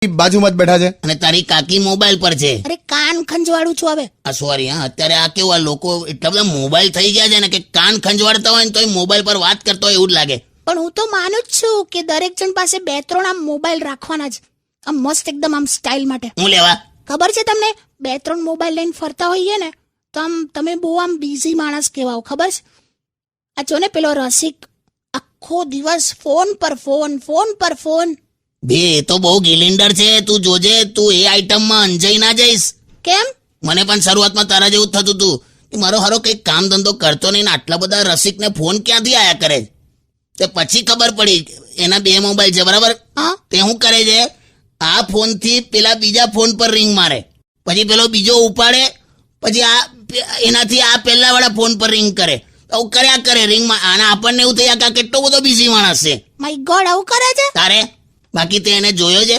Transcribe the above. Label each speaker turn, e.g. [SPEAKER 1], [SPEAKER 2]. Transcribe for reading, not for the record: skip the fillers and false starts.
[SPEAKER 1] બાજુમાં જ બેઠા છે
[SPEAKER 2] અને તારી કાકી મોબાઈલ પર છે.
[SPEAKER 3] અરે કાન ખંજવાળું છું હવે.
[SPEAKER 2] સોરી હા, અત્યારે આ કેવા લોકો એટલા બધા મોબાઈલ થઈ ગયા છે ને કે કાન ખંજવાળતા હોય ને તોય મોબાઈલ પર વાત કરતો હોય એવું જ લાગે.
[SPEAKER 3] પણ હું તો માનું જ છું કે દરેક જણ પાસે 2-3 આમ મોબાઈલ રાખવાના જ, આમ મસ્ત એકદમ આમ સ્ટાઇલ માટે.
[SPEAKER 2] હું લેવા
[SPEAKER 3] ખબર છે તમને, 2-3 મોબાઈલ લઈને ફરતા હોઈએ ને તો આમ તમે બહુ આમ બિઝી માણસ કહેવાઓ. ખબર છે? આ જો ને પેલો રસિક આખો દિવસ ફોન પર ફોન.
[SPEAKER 2] બે એ તો બહુ ગિલિન્ડર છે. તું જોજે, તું એ આઈટમમાં અંજાઈ ના જઈશ.
[SPEAKER 3] કેમ?
[SPEAKER 2] મને પણ શરૂઆતમાં તારા જેવું જ થતું હતું કે મારો હારો કંઈક કામ ધંધો કરતો નહીં ને આટલા બધા રસિકને ફોન ક્યાંથી આયા કરે. તે પછી ખબર પડી એના 2 મોબાઈલ છે બરાબર.
[SPEAKER 3] હા,
[SPEAKER 2] તે શું કરે છે, આ ફોનથી પેલા બીજા ફોન પર રિંગ મારે, પછી પેલો બીજો ઉપાડે, પછી આ એનાથી આ પહેલા વાળા ફોન પર રિંગ કરે. આવું કર્યા કરે રિંગમાં. આના આપણને એવું થયા કે આ કેટલો બધો બિઝી માણસ છે.
[SPEAKER 3] માય ગોડ, આવું કરે છે.
[SPEAKER 2] તારે બાકી તે એને જોયો છે